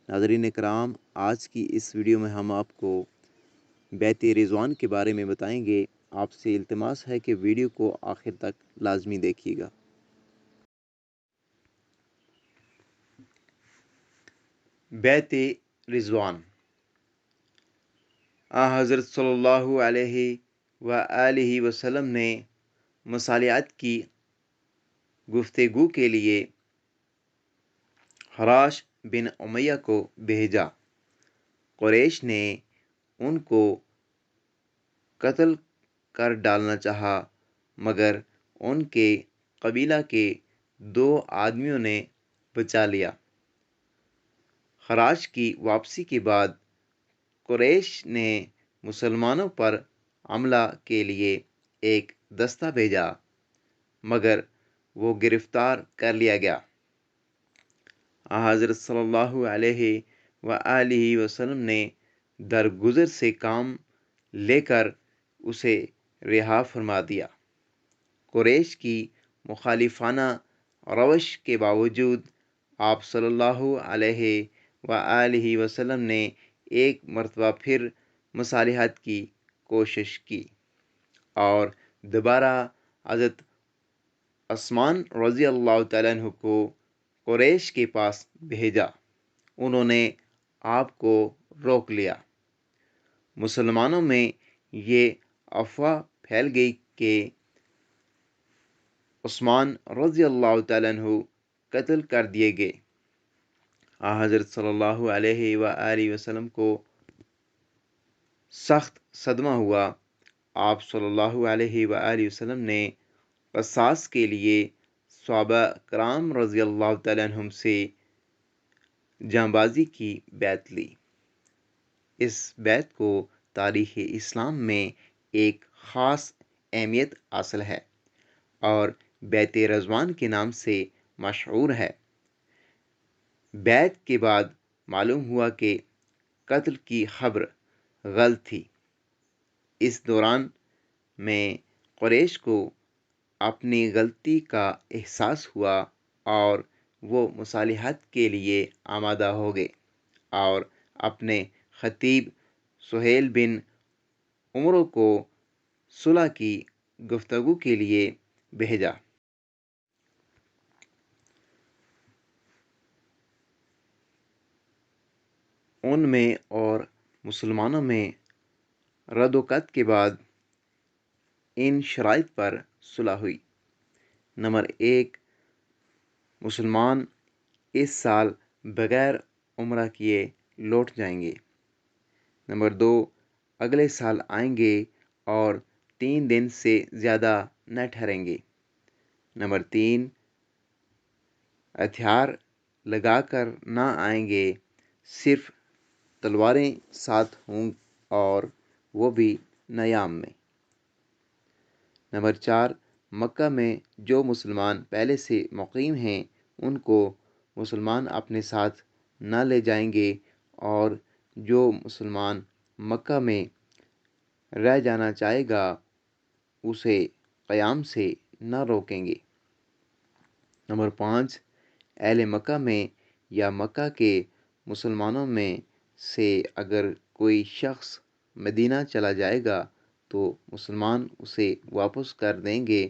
ناظرین کرام، آج کی اس ویڈیو میں ہم آپ کو بیت رضوان کے بارے میں بتائیں گے۔ آپ سے التماس ہے کہ ویڈیو کو آخر تک لازمی دیکھیے گا۔ بیت رضوان حضرت صلی اللہ علیہ وآلہ وسلم نے مصالحت کی گفتگو کے لیے حراش بن امیہ کو بھیجا۔ قریش نے ان کو قتل کر ڈالنا چاہا، مگر ان کے قبیلہ کے 2 آدمیوں نے بچا لیا۔ حراش کی واپسی کے بعد قریش نے مسلمانوں پر حملہ کے لیے ایک دستہ بھیجا، مگر وہ گرفتار کر لیا گیا۔ حضرت صلی اللہ علیہ وآلہ وسلم نے درگزر سے کام لے کر اسے رہا فرما دیا۔ قریش کی مخالفانہ روش کے باوجود آپ صلی اللہ علیہ وآلہ وسلم نے ایک مرتبہ پھر مصالحت کی کوشش کی اور دوبارہ حضرت عثمان رضی اللہ تعالیٰ عنہ کو قریش کے پاس بھیجا۔ انہوں نے آپ کو روک لیا۔ مسلمانوں میں یہ افواہ پھیل گئی کہ عثمان رضی اللہ تعالیٰ عنہ قتل کر دیے گئے۔ حضرت صلی اللہ علیہ وآلہ وسلم کو سخت صدمہ ہوا۔ آپ صلی اللہ علیہ وآلہ وسلم نے قصاص کے لیے صحابہ کرام رضی اللہ تعالیٰ عنہم سے جانبازی کی بیعت لی۔ اس بیعت کو تاریخ اسلام میں ایک خاص اہمیت حاصل ہے اور بیت رضوان کے نام سے مشہور ہے۔ بیعت کے بعد معلوم ہوا کہ قتل کی خبر غلط تھی۔ اس دوران میں قریش کو اپنی غلطی کا احساس ہوا اور وہ مصالحت کے لیے آمادہ ہو گئے اور اپنے خطیب سہیل بن عمرو کو صلح کی گفتگو کے لیے بھیجا۔ ان میں اور مسلمانوں میں ردوکت کے بعد ان شرائط پر صلح ہوئی۔ نمبر 1، مسلمان اس سال بغیر عمرہ کیے لوٹ جائیں گے۔ نمبر 2، اگلے سال آئیں گے اور 3 دن سے زیادہ نہ ٹھہریں گے۔ نمبر 3، ہتھیار لگا کر نہ آئیں گے، صرف تلواریں ساتھ ہوں اور وہ بھی نیام میں۔ نمبر 4، مکہ میں جو مسلمان پہلے سے مقیم ہیں ان کو مسلمان اپنے ساتھ نہ لے جائیں گے اور جو مسلمان مکہ میں رہ جانا چاہے گا اسے قیام سے نہ روکیں گے۔ نمبر 5، اہل مکہ میں یا مکہ کے مسلمانوں میں سے اگر کوئی شخص مدینہ چلا جائے گا تو مسلمان اسے واپس کر دیں گے،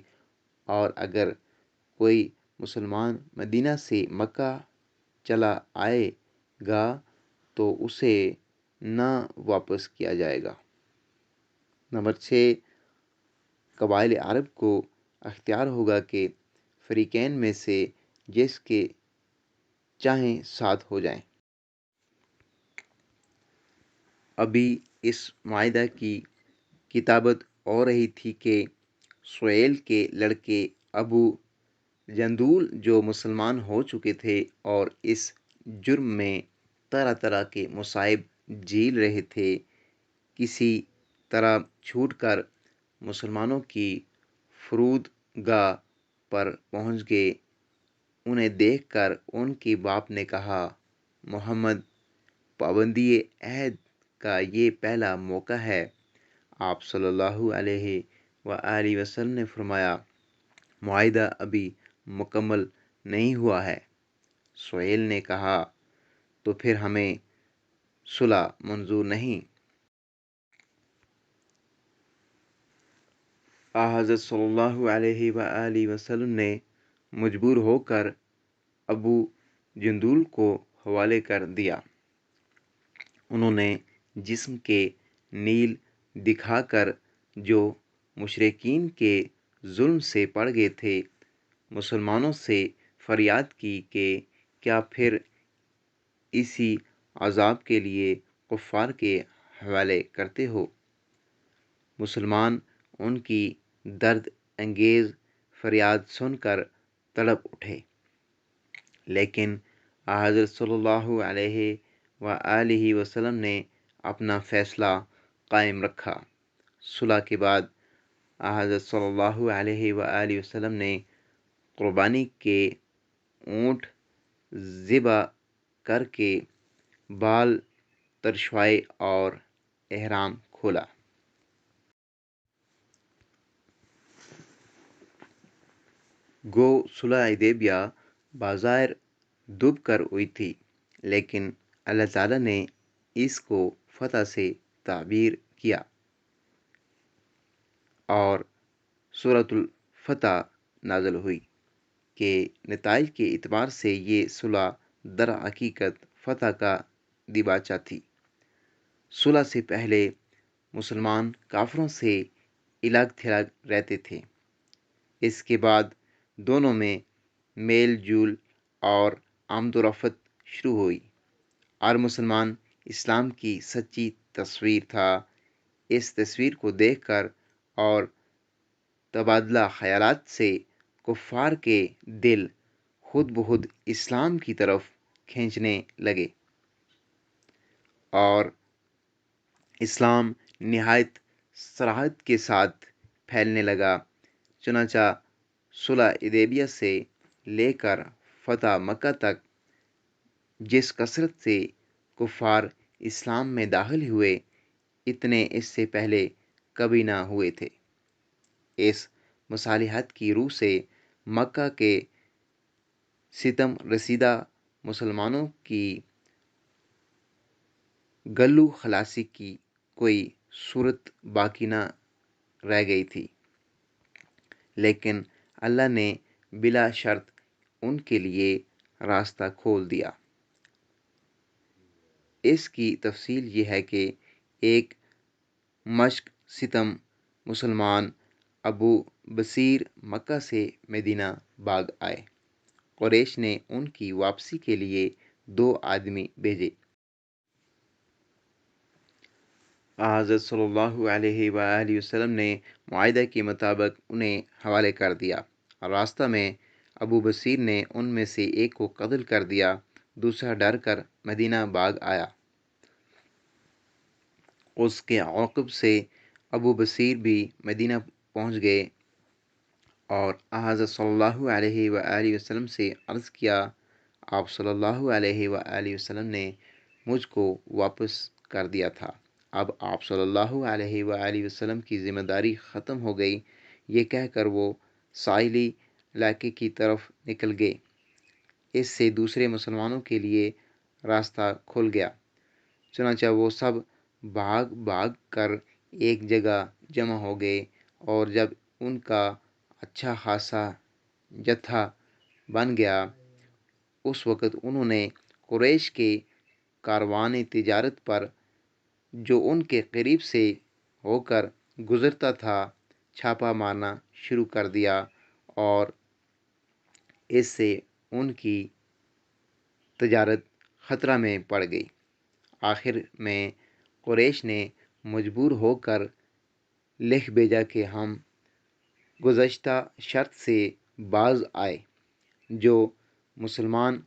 اور اگر کوئی مسلمان مدینہ سے مکہ چلا آئے گا تو اسے نہ واپس کیا جائے گا۔ نمبر 6، قبائل عرب کو اختیار ہوگا کہ فریقین میں سے جس کے چاہیں ساتھ ہو جائیں۔ ابھی اس معاہدہ کی کتابت ہو رہی تھی کہ سہیل کے لڑکے ابو جندول جو مسلمان ہو چکے تھے اور اس جرم میں طرح طرح کے مصائب جھیل رہے تھے، کسی طرح چھوٹ کر مسلمانوں کی فرود گاہ پر پہنچ گئے۔ انہیں دیکھ کر ان کے باپ نے کہا، محمد پابندی عہد کا یہ پہلا موقع ہے۔ آپ صلی اللہ علیہ وآلہ وسلم نے فرمایا، معاہدہ ابھی مکمل نہیں ہوا ہے۔ سہیل نے کہا، تو پھر ہمیں صلح منظور نہیں۔ حضرت صلی اللہ علیہ وآلہ وسلم نے مجبور ہو کر ابو جندول کو حوالے کر دیا۔ انہوں نے جسم کے نیل دکھا کر جو مشرکین کے ظلم سے پڑ گئے تھے مسلمانوں سے فریاد کی کہ کیا پھر اسی عذاب کے لیے کفار کے حوالے کرتے ہو؟ مسلمان ان کی درد انگیز فریاد سن کر تڑپ اٹھے، لیکن حضرت صلی اللہ علیہ وآلہ وسلم نے اپنا فیصلہ قائم رکھا۔ صلح کے بعد حضرت صلی اللہ علیہ وآلہ وسلم نے قربانی کے اونٹ ذبح کر کے بال ترشوائے اور احرام کھولا۔ گو صلح حدیبیہ بظاہر دب کر ہوئی تھی، لیکن اللہ تعالیٰ نے اس کو فتح سے تعبیر کیا اور سورۃ الفتح نازل ہوئی کہ نتائج کے اعتبار سے یہ صلح در حقیقت فتح کا دیباچہ تھی۔ صلح سے پہلے مسلمان کافروں سے الگ تھلگ رہتے تھے، اس کے بعد دونوں میں میل جول اور آمد و رفت شروع ہوئی۔ اور مسلمان اسلام کی سچی تصویر تھا۔ اس تصویر کو دیکھ کر اور تبادلہ خیالات سے کفار کے دل خود بخود اسلام کی طرف کھینچنے لگے اور اسلام نہایت سراحت کے ساتھ پھیلنے لگا۔ چنانچہ صلح حدیبیہ سے لے کر فتح مکہ تک جس کثرت سے کفار اسلام میں داخل ہوئے اتنے اس سے پہلے کبھی نہ ہوئے تھے۔ اس مصالحت کی روح سے مکہ کے ستم رسیدہ مسلمانوں کی گلو خلاصی کی کوئی صورت باقی نہ رہ گئی تھی، لیکن اللہ نے بلا شرط ان کے لیے راستہ کھول دیا۔ اس کی تفصیل یہ ہے کہ ایک مشق ستم مسلمان ابو بصیر مکہ سے مدینہ بھاگ آئے۔ قریش نے ان کی واپسی کے لیے 2 آدمی بھیجے۔ حضرت صلی اللہ علیہ وآلہ وسلم نے معاہدہ کے مطابق انہیں حوالے کر دیا۔ راستہ میں ابو بصیر نے ان میں سے ایک کو قتل کر دیا، دوسرا ڈر کر مدینہ بھاگ آیا۔ اس کے عقب سے ابو بصیر بھی مدینہ پہنچ گئے اور حضرت صلی اللہ علیہ وآلہ وسلم سے عرض کیا، آپ صلی اللہ علیہ وآلہ وسلم نے مجھ کو واپس کر دیا تھا، اب آپ صلی اللہ علیہ وآلہ وسلم کی ذمہ داری ختم ہو گئی۔ یہ کہہ کر وہ ساحلی علاقے کی طرف نکل گئے۔ اس سے دوسرے مسلمانوں کے لیے راستہ کھل گیا۔ چنانچہ وہ سب بھاگ بھاگ کر ایک جگہ جمع ہو گئے اور جب ان کا اچھا خاصا جتھا بن گیا، اس وقت انہوں نے قریش کے کاروان تجارت پر جو ان کے قریب سے ہو کر گزرتا تھا چھاپا مارنا شروع کر دیا اور اس سے ان کی تجارت خطرہ میں پڑ گئی۔ آخر میں قریش نے مجبور ہو کر لکھ بھیجا کہ ہم گزشتہ شرط سے باز آئے، جو مسلمان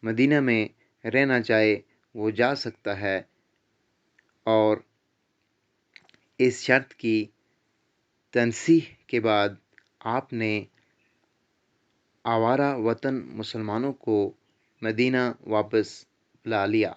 مدینہ میں رہنا چاہے وہ جا سکتا ہے، اور اس شرط کی تنصیح کے بعد آپ نے آوارہ وطن مسلمانوں کو مدینہ واپس لا لیا۔